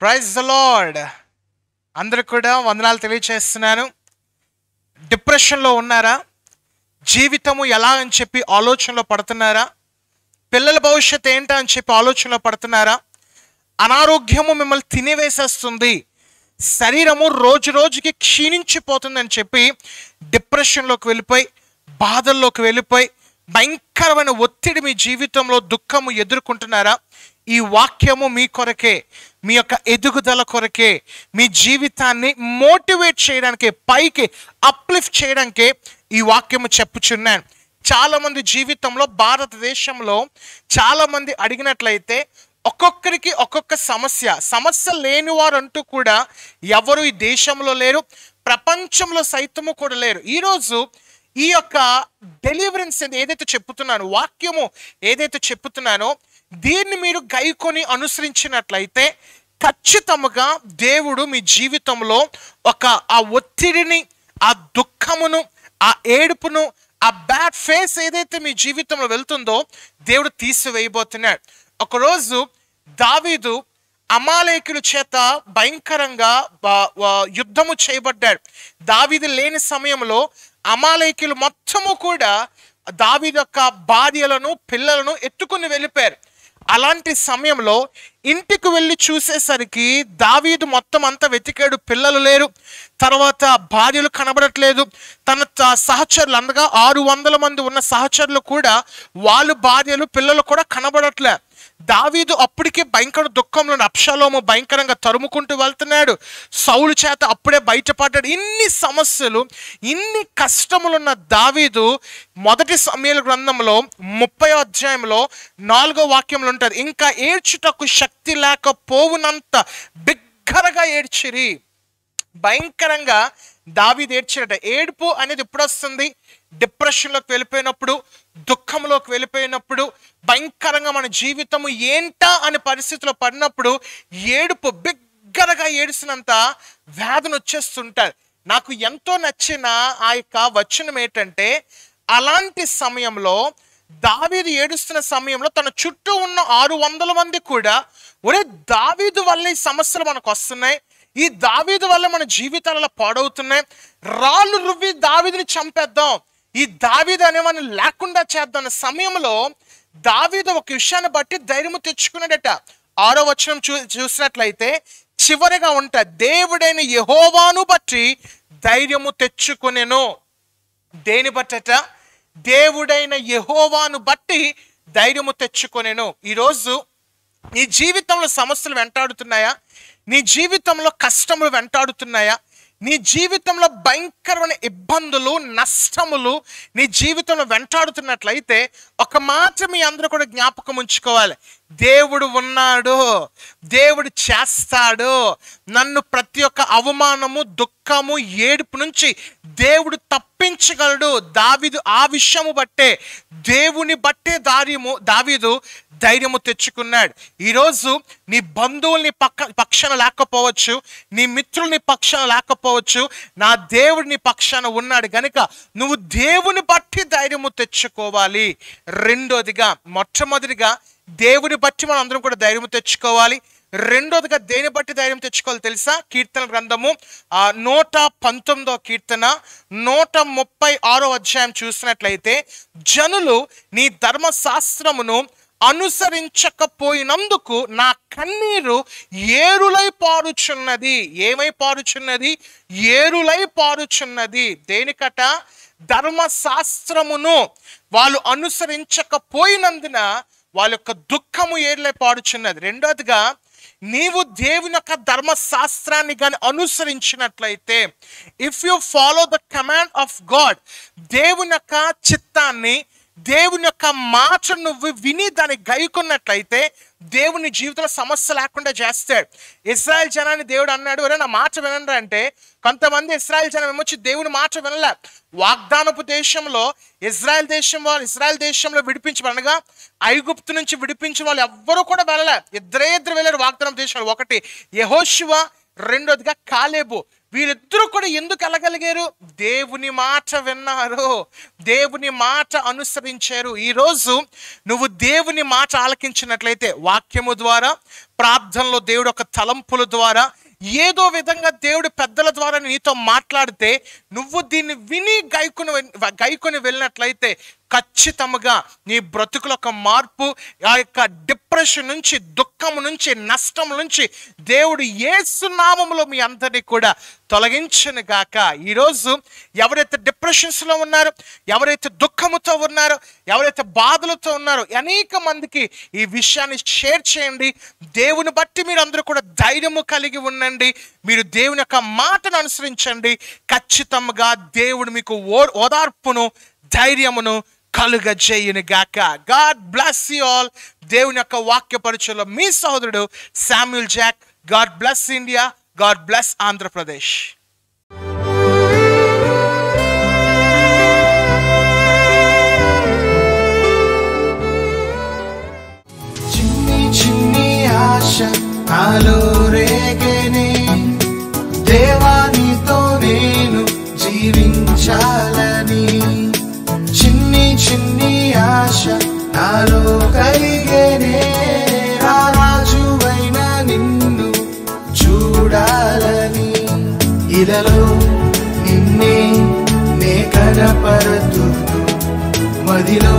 Praise the lord. అందరూ కూడా వందనాలు తెలియచేస్తున్నాను. డిప్రెషన్లో ఉన్నారా? జీవితము ఎలా అని చెప్పి ఆలోచనలో పడుతున్నారా? పిల్లల భవిష్యత్తు ఏంటా అని చెప్పి ఆలోచనలో పడుతున్నారా? అనారోగ్యము మిమ్మల్ని తినివేసేస్తుంది, శరీరము రోజు రోజుకి క్షీణించిపోతుందని చెప్పి డిప్రెషన్లోకి వెళ్ళిపోయి, బాధల్లోకి వెళ్ళిపోయి, భయంకరమైన ఒత్తిడి మీ జీవితంలో దుఃఖము ఎదుర్కొంటున్నారా? ఈ వాక్యము మీ కొరకే, మీ యొక్క ఎదుగుదల కొరకే, మీ జీవితాన్ని మోటివేట్ చేయడానికే, పైకి అప్లిఫ్ట్ చేయడానికే ఈ వాక్యము చెప్పుచున్నాను. చాలామంది జీవితంలో, భారతదేశంలో చాలామంది అడిగినట్లయితే ఒక్కొక్కరికి ఒక్కొక్క సమస్య లేని వారు అంటూ కూడా ఎవరు ఈ దేశంలో లేరు, ప్రపంచంలో సైతము కూడా లేరు. ఈరోజు ఈ యొక్క డెలివరెన్స్ ఏదైతే చెప్పుతున్నానో, వాక్యము ఏదైతే చెప్పుతున్నానో, దీన్ని మీరు గైకొని అనుసరించినట్లయితే ఖచ్చితంగా దేవుడు మీ జీవితంలో ఆ ఒత్తిడిని, ఆ దుఃఖమును, ఆ ఏడుపును, ఆ బ్యాడ్ ఫేస్ ఏదైతే మీ జీవితంలో వెళ్తుందో దేవుడు తీసివేయబోతున్నాడు. ఒకరోజు దావీదు అమాలేకుల చేత భయంకరంగా యుద్ధము చేయబడ్డాడు. దావీదు లేని సమయంలో అమాలేకులు మొత్తము కూడా దావీదు యొక్క భార్యలను, పిల్లలను ఎత్తుకుని వెళ్ళిపోయారు. అలాంటి సమయంలో ఇంటికి వెళ్ళి చూసేసరికి దావీదు మొత్తం అంతా వెతికాడు, పిల్లలు లేరు, తర్వాత భార్యలు కనబడట్లేదు. తన సహచరులు, అనగా 600 మంది ఉన్న సహచరులు కూడా, వాళ్ళు భార్యలు, పిల్లలు కూడా కనబడట్లే. దావీదు అప్పటికే భయంకర దుఃఖంలో, అబ్షాలోము భయంకరంగా తరుముకుంటూ వెళ్తున్నాడు, సౌలు చేత అప్పుడే బయటపడ్డాడు. ఇన్ని సమస్యలు, ఇన్ని కష్టములున్న దావీదు మొదటి సమూయేలు గ్రంథంలో 30వ అధ్యాయంలో 4వ వాక్యంలో ఉంటుంది, ఇంకా ఏడ్చుటకు శక్తి లేకపోవునంత బిగ్గరగా ఏడ్చిరి. భయంకరంగా దావీదు ఏడ్చాడట. ఏడుపు అనేది ఎప్పుడు వస్తుంది? డిప్రెషన్లోకి వెళ్ళిపోయినప్పుడు, దుఃఖంలోకి వెళ్ళిపోయినప్పుడు, భయంకరంగా మన జీవితము ఏంటా అనే పరిస్థితిలో పడినప్పుడు ఏడుపు, బిగ్గరగా ఏడిసినంత వేదన వచ్చేస్తుంటారు. నాకు ఎంతో నచ్చిన ఆ యొక్క వచనం ఏంటంటే, అలాంటి సమయంలో దావీదు ఏడుస్తున్న సమయంలో తన చుట్టూ ఉన్న 600 మంది కూడా, ఒరే దావీదు వల్ల ఈ సమస్యలు మనకు వస్తున్నాయి, ఈ దావీదు వల్ల మన జీవితాలలో పాడవుతున్నాయి, రాళ్ళు రువ్వి దావీదుని చంపేద్దాం, ఈ దావీదు అనేవాడిని లేకుండా చేద్దాం అన్న సమయంలో దావీదు ఒక విషయాన్ని బట్టి ధైర్యము తెచ్చుకున్నాడట. 6వ వచనం చూసినట్లయితే చివరిగా ఉంటా, దేవుడైన యెహోవాను బట్టి ధైర్యము తెచ్చుకొనెను. దేని బట్టట? దేవుడైన యెహోవాను బట్టి ధైర్యము తెచ్చుకొనెను. ఈరోజు నీ జీవితంలో సమస్యలు వెంటాడుతున్నాయా? నీ జీవితంలో కష్టములు వెంటాడుతున్నాయా? నీ జీవితంలో భయంకరమైన ఇబ్బందులు, నష్టములు నీ జీవితంలో వెంటాడుతున్నట్లయితే ఒక మాట మీ అందరూ కూడా జ్ఞాపకం ఉంచుకోవాలి. దేవుడు ఉన్నాడు, దేవుడు చేస్తాడు. నన్ను ప్రతి ఒక్క అవమానము, దుఃఖము, ఏడుపు నుంచి దేవుడు తప్పించగలడు. దావీదు ఆ విషయము బట్టే, దేవుని బట్టే దావీదు ధైర్యము తెచ్చుకున్నాడు. ఈరోజు నీ బంధువులు నీ పక్షాన లేకపోవచ్చు, నీ మిత్రులు నీ పక్షాన లేకపోవచ్చు, నా దేవుడు నీ పక్షాన ఉన్నాడు గనుక నువ్వు దేవుని బట్టి ధైర్యము తెచ్చుకోవాలి. రెండోదిగా, మొట్టమొదటిగా దేవుని బట్టి మనం అందరం కూడా ధైర్యం తెచ్చుకోవాలి. రెండోదిగా దేని బట్టి ధైర్యం తెచ్చుకోవాలి తెలుసా? కీర్తన గ్రంథము 119వ కీర్తన 136వ అధ్యాయం చూసినట్లయితే, జనులు నీ ధర్మశాస్త్రమును అనుసరించకపోయినందుకు నా కన్నీరు ఏరులై పారుచున్నది. ఏమై పారుచున్నది? ఏరులై పారుచున్నది. దేనికట? ధర్మశాస్త్రమును వాళ్ళు అనుసరించకపోయినందున వాళ్ళ యొక్క దుఃఖము ఏరులై పారుచున్నది. రెండోదిగా, నీవు దేవుని యొక్క ధర్మశాస్త్రాన్ని కానీ అనుసరించినట్లయితే, if you follow the command of God, దేవుని యొక్క చిత్తాన్ని, దేవుని యొక్క మాట నువ్వు విని దాన్ని గైకొన్నట్లయితే దేవుని జీవితంలో సమస్య లేకుండా చేస్తాడు. ఇశ్రాయేల్ జనాన్ని దేవుడు అన్నాడు, ఒరే నా మాట వినండి అంటే, కొంతమంది ఇశ్రాయేల్ జనం ఏమొచ్చి దేవుని మాట వినలే. వాగ్దానపు దేశంలో ఇశ్రాయేల్ దేశంలో విడిపించబడగా ఐగుప్తు నుంచి విడిపించిన వాళ్ళు ఎవ్వరూ కూడా వెళ్ళలే. ఇద్దరు వెళ్ళారు వాగ్దానపు దేశంలో. ఒకటి యెహోషువ, రెండోదిగా కాలేబు. వీరిద్దరూ కూడా ఎందుకు వెళ్ళగలిగారు? దేవుని మాట విన్నారు, దేవుని మాట అనుసరించారు. ఈరోజు నువ్వు దేవుని మాట ఆలకించినట్లయితే, వాక్యము ద్వారా, ప్రార్థనలో దేవుడు ఒక తలంపుల ద్వారా, ఏదో విధంగా దేవుడు పెద్దల ద్వారా నీతో మాట్లాడితే నువ్వు దీన్ని విని గైకొని వెళ్ళినట్లయితే ఖచ్చితంగా నీ బ్రతుకులో ఒక మార్పు, ఆ యొక్క డిప్రెషన్ నుంచి, దుఃఖం నుంచి, నష్టం నుంచి దేవుడు యేసు నామములో మీ అందరినీ కూడా తొలగించును గాక. ఈరోజు ఎవరైతే డిప్రెషన్స్లో ఉన్నారో, ఎవరైతే దుఃఖముతో ఉన్నారో, ఎవరైతే బాధలతో ఉన్నారో, అనేక మందికి ఈ విషయాన్ని షేర్ చేయండి. దేవుని బట్టి మీరు అందరూ కూడా ధైర్యము కలిగి ఉండండి. మీరు దేవుని యొక్క మాటను అనుసరించండి. ఖచ్చితంగా దేవుడు మీకు ఓదార్పును, ధైర్యమును కలుగజేయును గాక. God bless you all. దేవుని యొక్క వాక్య పరిచయంలో మీ సహోదరుడు Samuel Jack. God bless India. God bless Andhra Pradesh. చిన్ని చిన్ని ఆశ నాలో రేగేనే, దేవానితో నేను జీవించాలని. చిన్ని చిన్ని ఆశ నాలో కలిగేనే, రాజువైన నిన్ను చూడాలని. ఇలలో నిన్నే నే కనపరుతూ, మదిలో